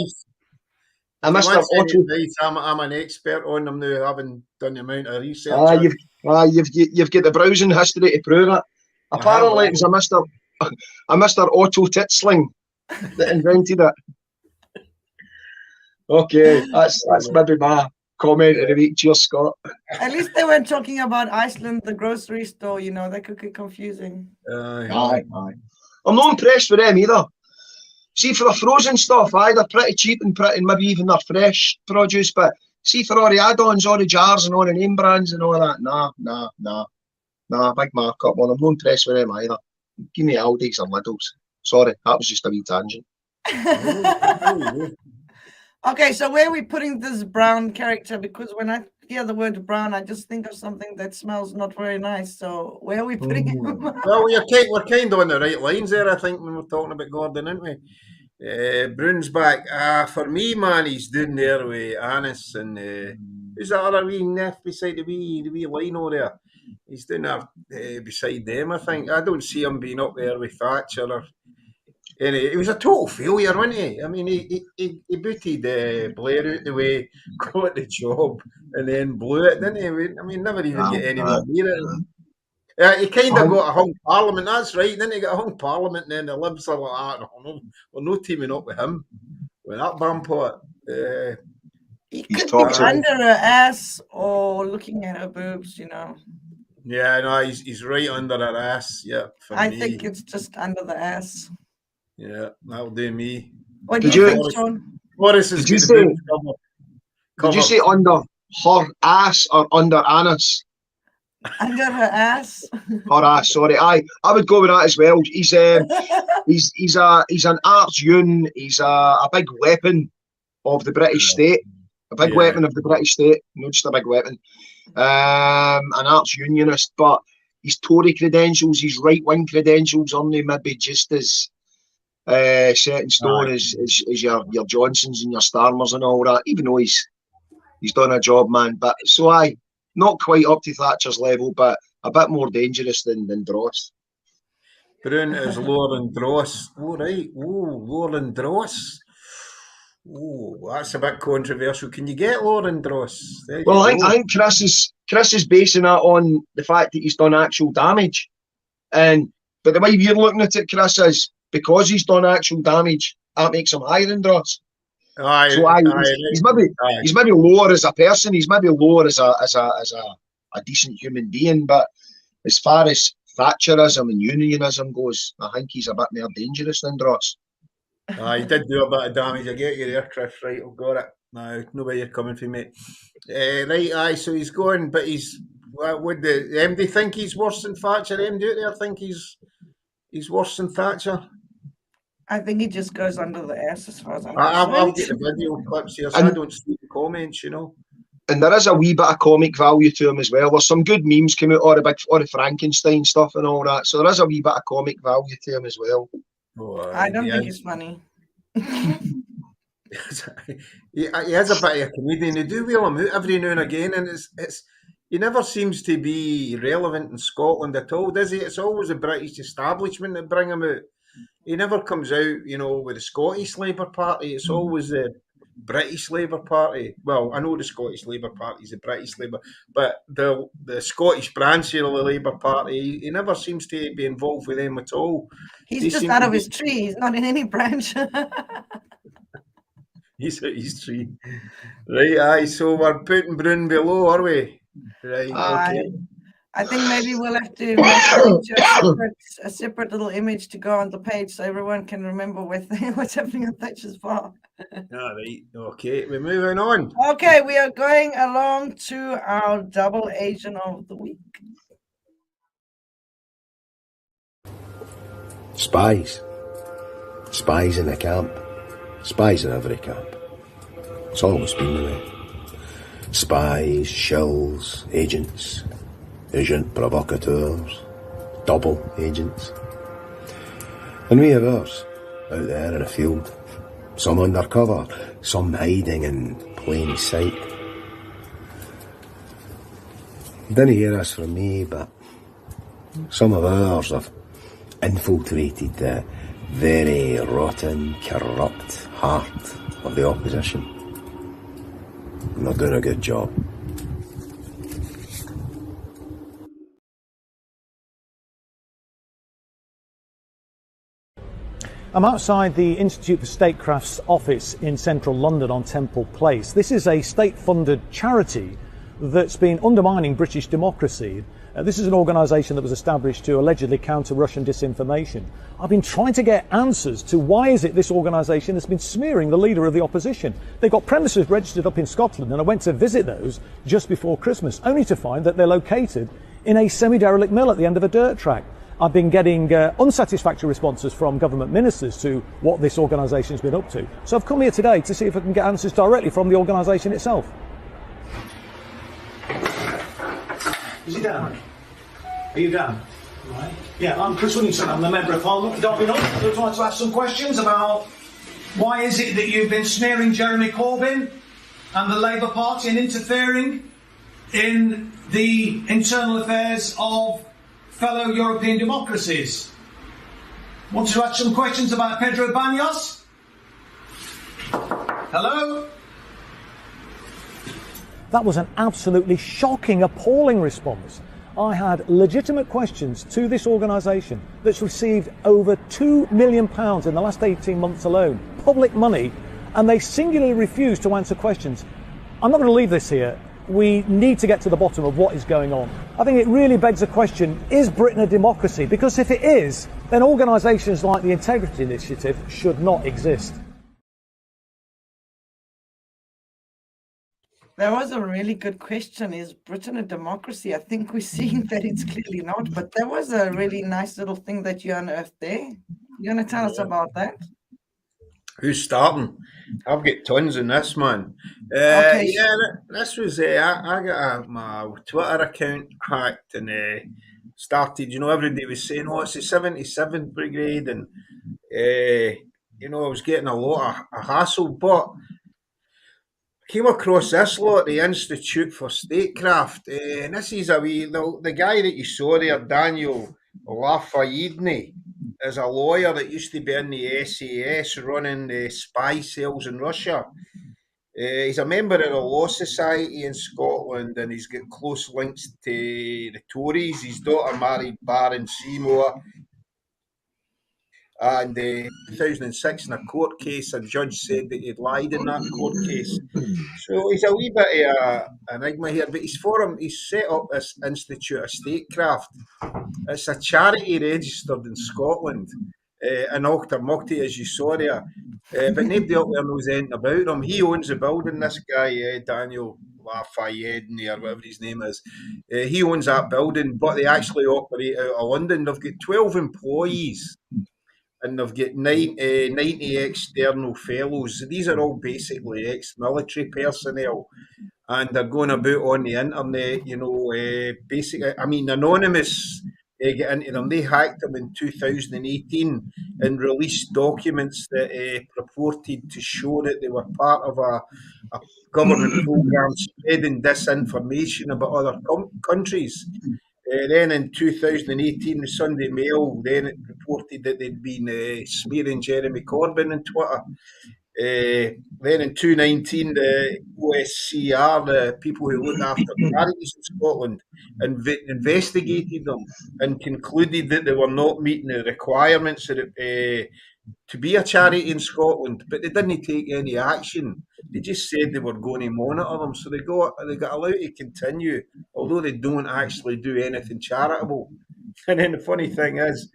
G: Mr. Otto.
H: I'm an expert on them now, having done the amount of research.
G: You've got the browsing history to prove it. Apparently, it was a Mr. Otto Titsling that invented it. Okay, that's maybe my comment of the week. Cheers, Scott.
F: At least they weren't talking about Iceland, the grocery store. You know, that could get confusing.
G: Aye. I'm not impressed with them either. See, for the frozen stuff, they're pretty cheap and maybe even their fresh produce. But see, for all the add-ons, all the jars and all the name brands and all that, nah, big markup one. I'm not impressed with them either. Give me Aldi's or Lidl's. Sorry, that was just a wee tangent.
F: Okay, so where are we putting this Brown character? Because when I hear the word brown, I just think of something that smells not very nice. So where are we putting him?
H: Well, we're kind of on the right lines there, I think, when we're talking about Gordon, aren't we? Brune's back. For me, man, he's doing there with Annis and who's that other wee neff beside the wee lino there? He's doing that beside them, I think. I don't see him being up there with Thatcher or. Anyway, it was a total failure, wasn't he? I mean, he booted Blair out the way, got the job, and then blew it, didn't he? I mean, never even get anywhere near it. He kind of got a hung parliament, that's right. Didn't he get a hung parliament, and then the Libs are like, we're no teaming up with him, with that bampot.
F: He could be under her ass or looking at her boobs, you know.
H: Yeah, no, he's right under her ass. Yeah,
F: I think it's just under the ass.
H: Yeah, that'll do me.
F: What do you think, Sean?
H: Boris is
G: did you say under her ass or under Annis?
F: Under her ass.
G: Her ass, sorry. I would go with that as well. He's an arch un. He's a big weapon of the British state. A big weapon of the British state, not just a big weapon. An arch unionist, but his Tory credentials, his right wing credentials, only maybe just as set in stone as your Johnsons and your Starmers and all that. Even though he's done a job, man. But so not quite up to Thatcher's level, but a bit more dangerous than Dross.
H: Brune is lower than Dross. Oh, right. Oh, lower than Dross. Oh, that's a bit controversial. Can you get lower than Dross?
G: Well, I think Chris is basing that on the fact that he's done actual damage. But the way you're looking at it, Chris, is because he's done actual damage, that makes him higher than Dross. He's maybe lower as a person. He's maybe lower as a decent human being. But as far as Thatcherism and unionism goes, I think he's a bit more dangerous than Dross.
H: He did do a bit of damage. I get you there, Chris. Right, I've got it. No, know where you're coming from, mate. So he's going, but would the MD think he's worse than Thatcher? MD out there think he's worse than Thatcher?
F: I think he just goes under the ass as far as I'm
H: concerned. I'll get the video clips here, so I don't see the comments, you know.
G: And there is a wee bit of comic value to him as well. There's some good memes come out, or the Frankenstein stuff and all that. So there is a wee bit of comic value to him as well.
F: I don't think he's funny.
H: He has a bit of a comedian. They do wheel him out every now and again, and he never seems to be relevant in Scotland at all, does he? It's always the British establishment that bring him out. He never comes out, you know, with the Scottish Labour Party. It's always the British Labour Party. Well, I know the Scottish Labour Party is the British Labour, but the Scottish branch of the Labour Party, he never seems to be involved with them at all.
F: He's
H: They
F: just
H: seem
F: out
H: to
F: of
H: be-
F: his tree. He's not in any branch.
H: He's at his tree. Right, aye, so we're putting Brune below, are we? Right, okay.
F: I think maybe we'll have to make a picture, a separate little image to go on the page so everyone can remember what's happening at Thatcher's Bar.
H: All right, okay, we're moving on.
F: Okay, we are going along to our double agent of the week.
N: Spies. Spies in the camp. Spies in every camp. It's always been the way. Spies, shills, agents, agent provocateurs, double agents. And we have ours, out there in the field. Some undercover, some hiding in plain sight. Didn't hear us from me, but some of ours have infiltrated the very rotten, corrupt heart of the opposition. And they're doing a good job.
O: I'm outside the Institute for Statecraft's office in central London on Temple Place. This is a state-funded charity that's been undermining British democracy. This is an organisation that was established to allegedly counter Russian disinformation. I've been trying to get answers to why is it this organisation has been smearing the leader of the opposition. They've got premises registered up in Scotland, and I went to visit those just before Christmas, only to find that they're located in a semi-derelict mill at the end of a dirt track. I've been getting unsatisfactory responses from government ministers to what this organisation has been up to. So I've come here today to see if I can get answers directly from the organisation itself. Is he down? Are you down? Right. Yeah, I'm Chris Williamson. I'm the Member of Parliament for Derby North. I just wanted to ask some questions about why is it that you've been smearing Jeremy Corbyn and the Labour Party and interfering in the internal affairs of fellow European democracies. Want to ask some questions about Pedro Baños? Hello? That was an absolutely shocking, appalling response. I had legitimate questions to this organisation that's received over £2 million in the last 18 months alone, public money, and they singularly refused to answer questions. I'm not going to leave this here. We need to get to the bottom of what is going on. I think it really begs the question, is Britain a democracy? Because if it is, then organisations like the Integrity Initiative should not exist.
F: That was a really good question. Is Britain a democracy? I think we're seeing that it's clearly not, but that was a really nice little thing that you unearthed there. You want to tell us about that?
H: Who's starting? I've got tons in this, man.
F: Okay.
H: Yeah, this was I got my Twitter account hacked and started. You know, everybody was saying, "Oh, it's the 77th Brigade," and you know, I was getting a lot of hassle. But I came across this lot, the Institute for Statecraft, and this is the guy that you saw there, Daniel Lafayette, is a lawyer that used to be in the SAS running the spy cells in Russia. He's a member of the Law Society in Scotland and he's got close links to the Tories. His daughter married Baron Seymour. And in 2006, in a court case, a judge said that he'd lied in that court case. So he's a wee bit of an enigma here, but he's set up this Institute of Statecraft. It's a charity registered in Scotland, in Altamurty, as you saw there. But nobody up there knows anything about him. He owns the building, this guy, Daniel Lafayette, or whatever his name is. He owns that building, but they actually operate out of London. They've got 12 employees. And they've got 90 external fellows. These are all basically ex-military personnel. And they're going about on the internet, you know, basically, I mean, Anonymous get into them. They hacked them in 2018 and released documents that purported to show that they were part of a government program spreading disinformation about other countries. Then in 2018, the Sunday Mail then it reported that they'd been smearing Jeremy Corbyn on Twitter. Then in 2019, the OSCR, the people who look after charities in Scotland, investigated them and concluded that they were not meeting the requirements to be a charity in Scotland, but they didn't take any action. They just said they were going to monitor them, so they got allowed to continue, although they don't actually do anything charitable. And then the funny thing is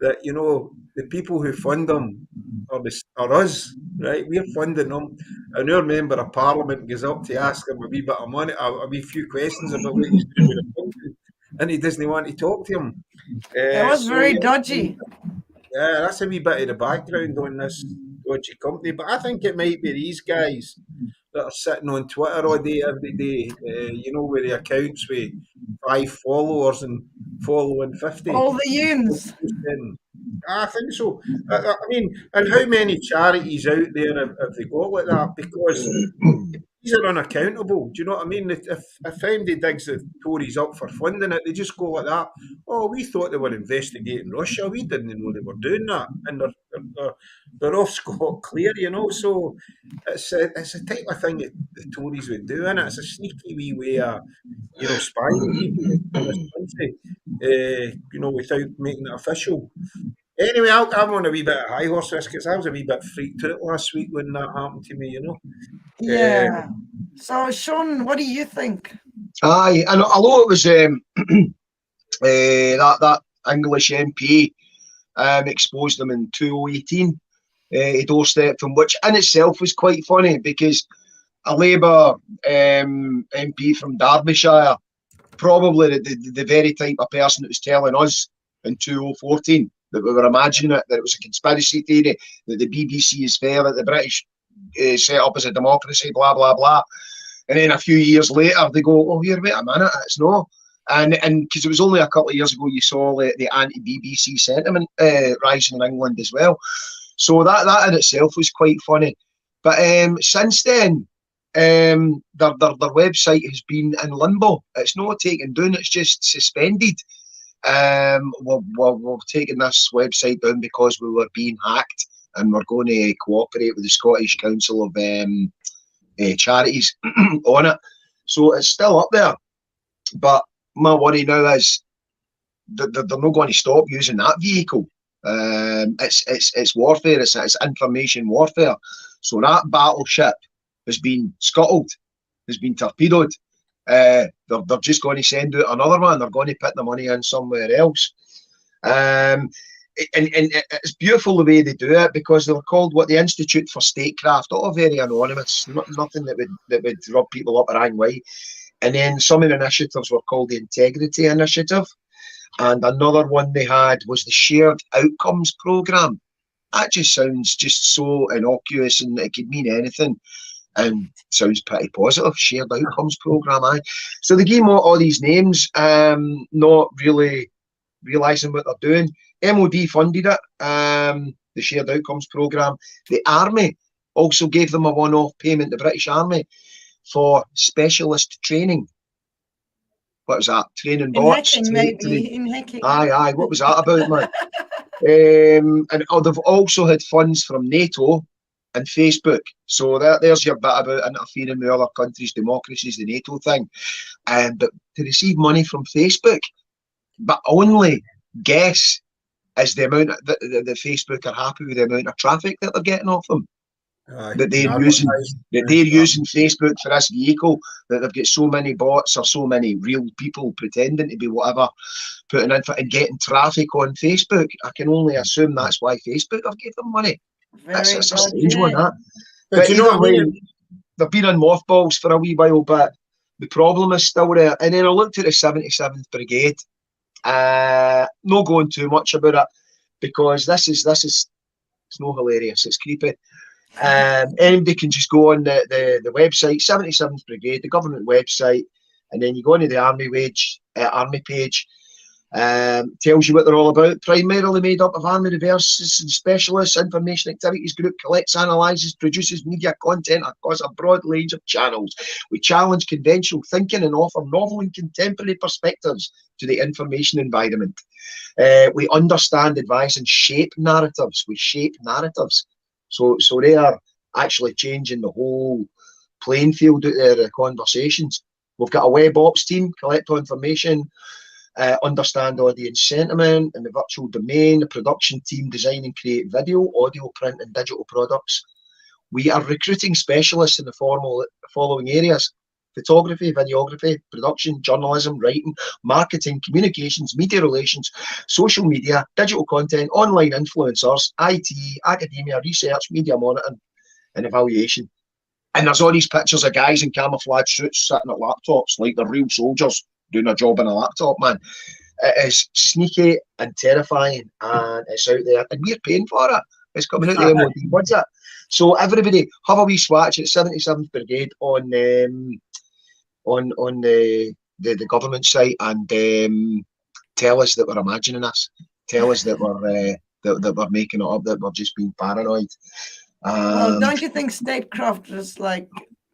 H: that, you know, the people who fund them are us, right? We're funding them, and our member of parliament goes up to ask them a wee bit of money, a wee few questions about what he's doing with the funding, and he doesn't want to talk to him.
F: It was very dodgy.
H: Yeah, that's a wee bit of the background on this dodgy company. But I think it might be these guys that are sitting on Twitter all day, every day, you know, with the accounts with 5 followers and following 50.
F: All the yuns.
H: I think so. I mean, and how many charities out there have they got like that? Because these are unaccountable. Do you know what I mean? If MD digs the Tories up for funding it, they just go like that. Oh, we thought they were investigating Russia. We didn't know they were doing that, and they're off scot clear, you know. So it's a type of thing that the Tories would do, and it's a sneaky wee way of, you know, spying people in this country, you know, without making it official. Anyway, I'm on a wee bit of high horse this because I was a wee bit freaked out last week when that happened to me, you know.
F: Yeah. So, Sean, what do you think?
G: Aye, and although it was that English MP exposed them in 2018, he doorstepped them, which in itself was quite funny because a Labour MP from Derbyshire, probably the very type of person that was telling us in 2014 that we were imagining it, that it was a conspiracy theory, that the BBC is fair, that the British set up as a democracy, blah, blah, blah. And then a few years later, they go, oh, here, wait a minute, it's not. And because it was only a couple of years ago you saw the anti-BBC sentiment rising in England as well. So that in itself was quite funny. But since then, their website has been in limbo. It's not taken down, it's just suspended. We're taking this website down because we were being hacked, and we're going to cooperate with the Scottish Council of Charities on it. So it's still up there. But my worry now is that they're not going to stop using that vehicle. It's warfare, it's information warfare. So that battleship has been scuttled, has been torpedoed. They're just going to send out another one. They're going to put the money in somewhere else. And it's beautiful the way they do it, because they were called the Institute for Statecraft, all very anonymous, nothing that would rub people up the wrong way. And then some of the initiatives were called the Integrity Initiative, and another one they had was the Shared Outcomes Programme. That just sounds just so innocuous, and it could mean anything, and sounds pretty positive. Shared Outcomes Programme, aye. So they gave them all these names, not really realising what they're doing. MOD funded it, the Shared Outcomes Programme. The Army also gave them a one-off payment, the British Army, for specialist training. What was that? Training bots?
F: In hacking.
G: Aye. What was that about, man? And they've also had funds from NATO and Facebook. So there's your bit about interfering with other countries' democracies, the NATO thing. But to receive money from Facebook, but only guess is the amount that the Facebook are happy with the amount of traffic that they're getting off them. That they're using Facebook for this vehicle, that they've got so many bots or so many real people pretending to be whatever, putting in for and getting traffic on Facebook. I can only assume that's why Facebook have given them money. That's a strange one, that. But you know what I mean? They've been in mothballs for a wee while, but the problem is still there. And then I looked at the 77th Brigade. Not going too much about it, because this is it's not hilarious, it's creepy. Anybody can just go on the website, 77th Brigade, the government website, and then you go into the army page. Tells you what they're all about. Primarily made up of army reverses and specialists. Information activities group collects, analyses, produces media content across a broad range of channels. We challenge conventional thinking and offer novel and contemporary perspectives to the information environment. We understand, advise, and shape narratives. We shape narratives. So they are actually changing the whole playing field out there, the conversations. We've got a web ops team, collect all information, understand audience sentiment in the virtual domain, the production team design and create video, audio, print and digital products. We are recruiting specialists in the following areas: photography, videography, production, journalism, writing, marketing, communications, media relations, social media, digital content, online influencers, IT, academia, research, media monitoring and evaluation. And there's all these pictures of guys in camouflage suits sitting at laptops like they're real soldiers doing a job on a laptop, man. It is sneaky and terrifying, and it's out there, and we're paying for it. It's coming out of the MOD budget. So everybody, have a wee swatch at 77th Brigade on the government site, and tell us that we're imagining this. Tell us that we're that we're making it up, that we're just being paranoid.
F: Well, don't you think statecraft is like,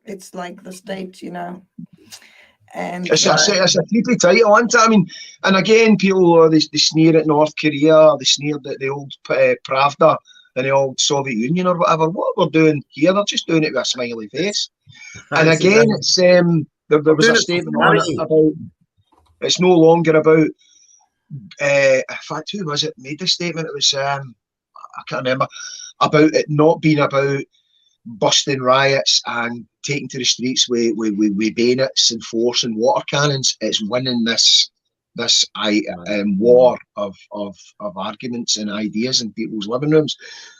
F: it's like the state, you know? And
G: it's a creepy title, isn't it? I mean, and again, people they sneer at North Korea, they sneer at the old Pravda and the old Soviet Union or whatever. What we're doing here, they're just doing it with a smiley face. And again, it's there was a statement on it about it's no longer about. In fact, who was it made the statement? It was I can't remember, about it not being about busting riots and taking to the streets with bayonets and force and water cannons. It's winning this war of arguments and ideas in people's living rooms.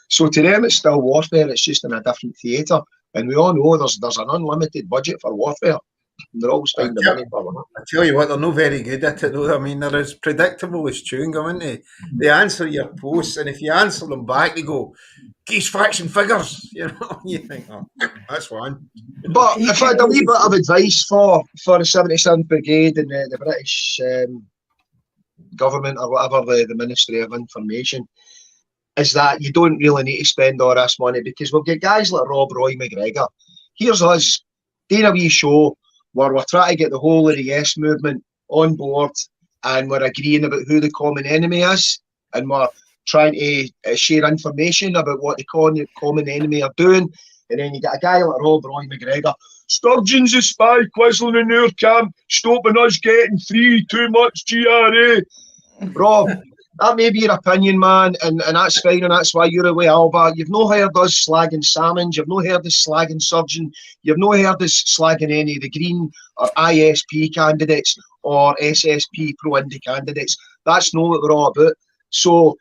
G: So to them, it's still warfare. It's just in a different theatre. And we all know there's an unlimited budget for warfare. They're always finding the money for it.
H: I tell you what, they're not very good at it though. I mean, they're as predictable as chewing gum, aren't they? They answer your posts, and if you answer them back, they go, "Case facts and figures." You know, you think, "Oh, that's one."
G: But if I had a wee bit of advice for the 77th Brigade and the British government or whatever, the Ministry of Information, is that you don't really need to spend all this money, because we've got guys like Rob Roy McGregor. Here's us doing a wee show where we're trying to get the whole of the Yes movement on board, and we're agreeing about who the common enemy is, and we're trying to share information about what the common enemy are doing. And then you get a guy like Rob Roy McGregor, "Sturgeon's a spy quizzling in our camp, stopping us getting free, too much GRA." Rob, that may be your opinion, man, and that's fine, and that's why you're away, Alba. You've no heard us slagging Salmons, you've no heard us slagging Surgeon, you've no heard us slagging any of the Green or ISP candidates or SSP pro-Indy candidates. That's not what we're all about. So,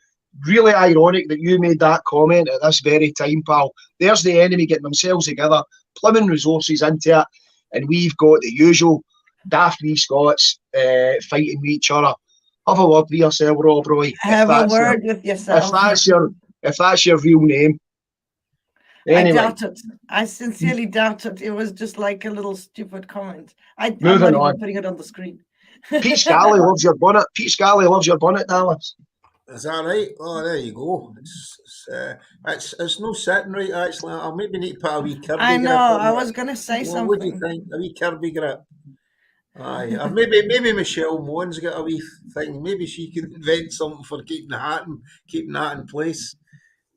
G: really ironic that you made that comment at this very time, pal. There's the enemy getting themselves together, plumbing resources into it, and we've got the usual daft wee Scots fighting with each other. Have a word with yourself, Rob Roy.
F: Have a word with yourself.
G: If that's your real name. Anyway.
F: I doubt it. I sincerely doubt it. It was just like a little stupid comment. I'm
G: Moving
F: not
G: on.
F: even putting it on the screen.
G: Pete Scally loves your bonnet. Pete Scally loves your bonnet, Dallas.
H: Is that right? Oh, there you go. It's no sitting right, actually. I'll maybe need to put a wee Kirby
F: I
H: grip
F: know.
H: on
F: I
H: it.
F: was going to say something.
H: What do you think? A wee Kirby grip? Aye. Or maybe Michelle Moan's got a wee thing. Maybe she can invent something for keeping that in place.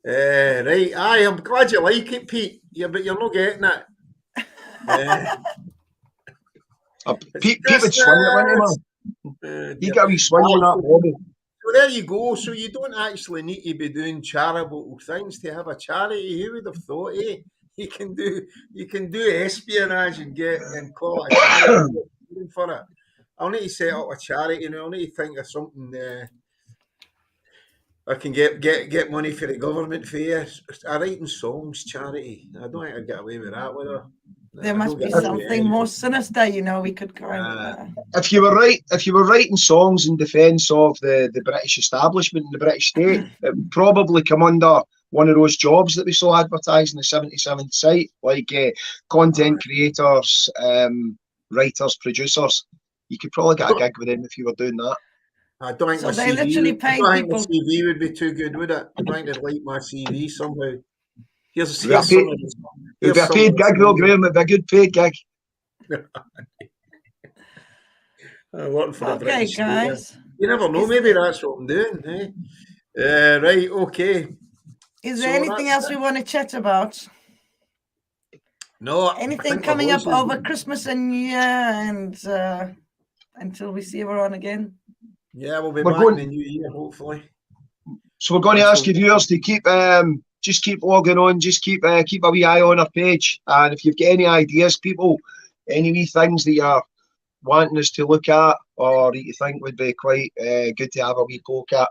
H: Right. Aye, I'm glad you like it, Pete. But you're not getting it.
G: Pete would swing it, wouldn't he, man? He got a wee swing on that bobby.
H: So there you go. So you don't actually need to be doing charitable things to have a charity. Who would have thought, you can do espionage and call it a charity for it. I'll need to set up a charity, I'll need to think of something I can get money for the government for you. Writing songs charity. I don't think I'd get away with that, would I?
F: There must be something more sinister, we could kind of.
G: If you were writing songs in defence of the British establishment and the British state, it would probably come under one of those jobs that we saw advertised in the 77 site, like content creators, writers, producers. You could probably get a gig with them if you were doing that.
H: I don't think
F: So they literally pay people.
H: My CV would be too good, would it? I don't think they'd like my CV somehow. Here's
G: It'd be a paid gig though, Graham. It'd be a good paid gig.
H: Working for the
F: Okay,
H: British
F: guys.
H: State. You never know. Maybe that's what I'm doing. Right. Okay.
F: Is there anything else we want to chat about?
H: No.
F: Anything coming up over Christmas and New Year and until we see everyone again?
H: Yeah, we'll be
G: We're
H: back
G: going-
H: in the new year, hopefully.
G: So we're going to ask you viewers to keep just keep logging on, just keep a wee eye on our page, and if you've got any ideas, people, any wee things that you're wanting us to look at or that you think would be quite good to have a wee poke at,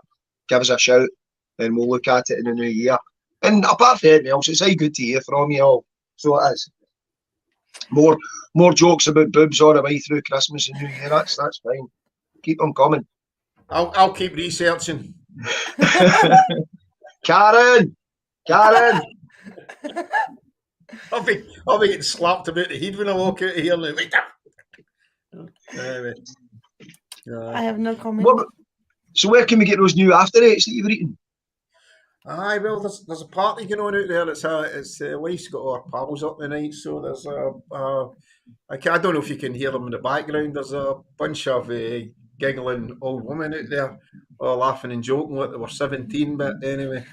G: give us a shout and we'll look at it in the new year. And apart from anything else, it's all good to hear from you all. So it is. More jokes about boobs all the way through Christmas and New Year. That's fine. Keep them coming.
H: I'll keep researching.
G: Karen.
H: I'll be getting slapped about the head when I walk out of here. Like, wait up. Anyway.
F: I have no comment.
G: So where can we get those new after eights that you've eaten?
H: Aye, well, there's a party going on out there. It's wife's got our pals up tonight, so there's I don't know if you can hear them in the background. There's a bunch of giggling old women out there, all laughing and joking like they were 17. But anyway,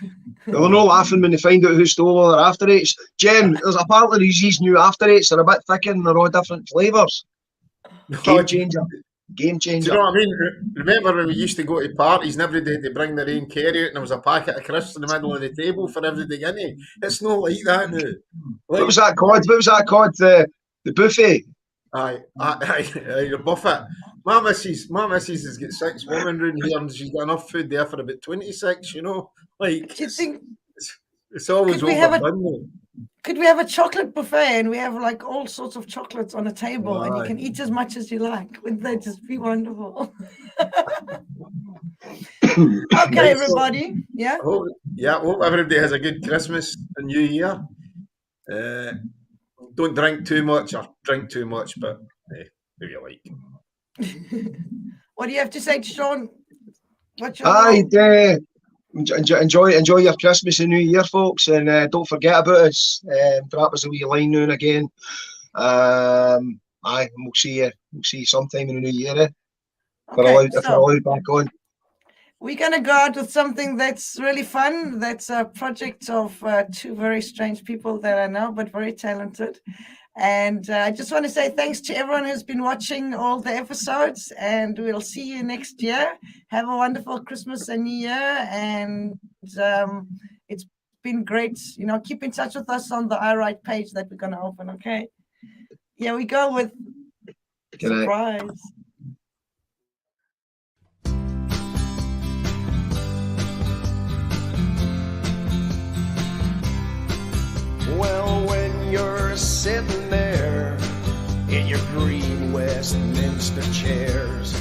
G: They're not laughing when they find out who stole all their after eights. Jen, there's apparently these new after eights are a bit thicker and they're all different flavours. Game changer.
H: Do you know what I mean? Remember when we used to go to parties and everybody had to bring their own carry out and there was a packet of crisps in the middle of the table for everybody in it? It's not like that now.
G: What was that called? The buffet.
H: Aye, your buffet. My missus has got 6 women round here and she's got enough food there for about 26, you know? Like,
F: Do you think
H: it's always overdone.
F: Could we have a chocolate buffet and we have like all sorts of chocolates on a table and you can eat as much as you like? Wouldn't that just be wonderful? Okay, everybody. Yeah?
H: Hope everybody has a good Christmas and New Year. Don't drink too much or drink too much, but who you like.
F: What do you have to say to Sean?
G: Enjoy your Christmas and New Year, folks, and don't forget about us. Drop us a wee line now and again. We'll see you sometime in the new year. If we're allowed back on.
F: We're going to go out with something that's really fun. That's a project of 2 very strange people that I know, but very talented. And I just want to say thanks to everyone who's been watching all the episodes, and we'll see you next year. Have a wonderful Christmas and New Year, and it's been great. You know, keep in touch with us on the iWrite page that we're going to open, okay? Here we go with surprise.
N: Well, when you're sitting there in your green Westminster chairs,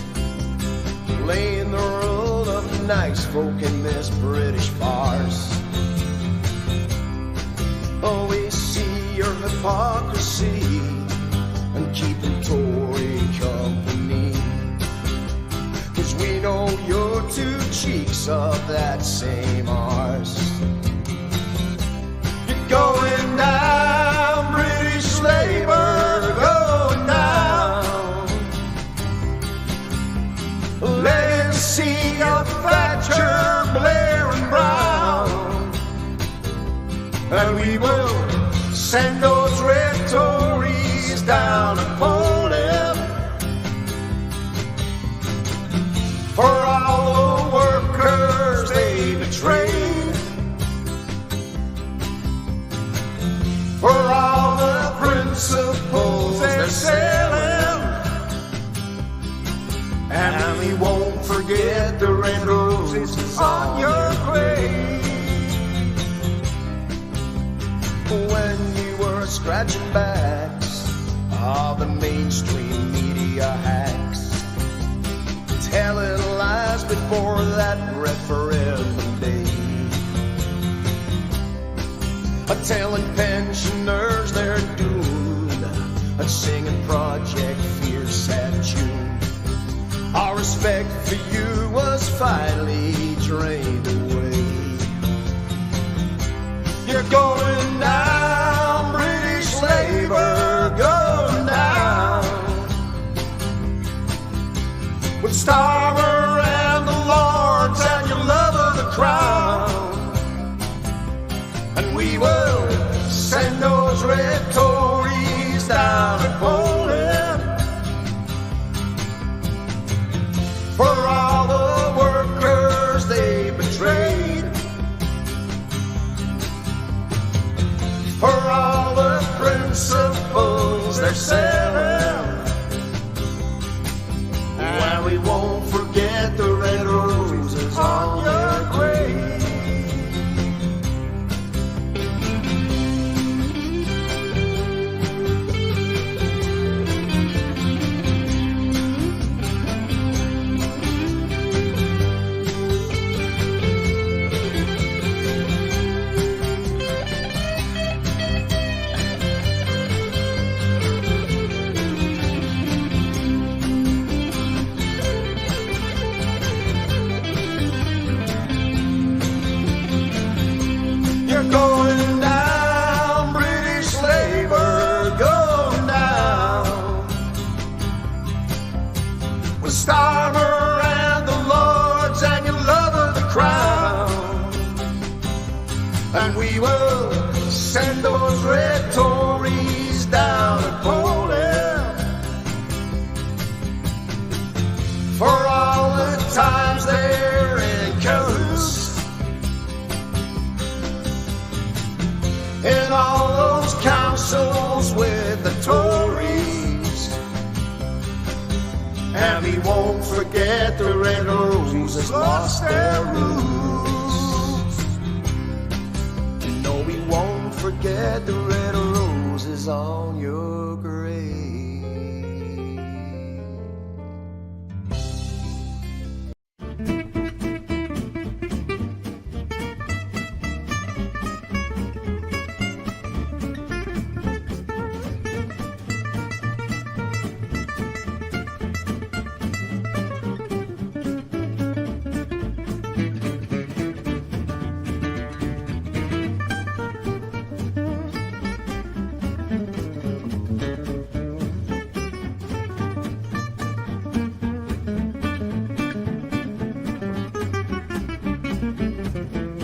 N: playing the role of nice folk in this British farce, oh, we see your hypocrisy and keeping Tory company, 'cause we know you're 2 cheeks of that same arse. Going down, British Labour, going down. Legacy of Thatcher, Blair and Brown. And we will send those red Tories down upon him for all the workers they betrayed. For all the principles they're selling. And we won't forget the red roses on your grave. When you were scratching backs of the mainstream media hacks, telling lies before that referendum day, telling pensioners they're doomed, and singing Project Fierce at June. Our respect for you was finally drained away. You're going down, British Labour, going down. With Starmer and the Lords and your love of the crown. And we will send those red Tories
I: for all the principles they're selling. And we won't forget the red roses on your grave. Going down, British labor, going down. With Starmer and the Lords and your love of the crown. And we will send those red Tories down to Poland for all the times they're in cahoots. In all those councils with the Tories. And we won't forget the red roses lost their roots. No, we won't forget the red roses on your grave.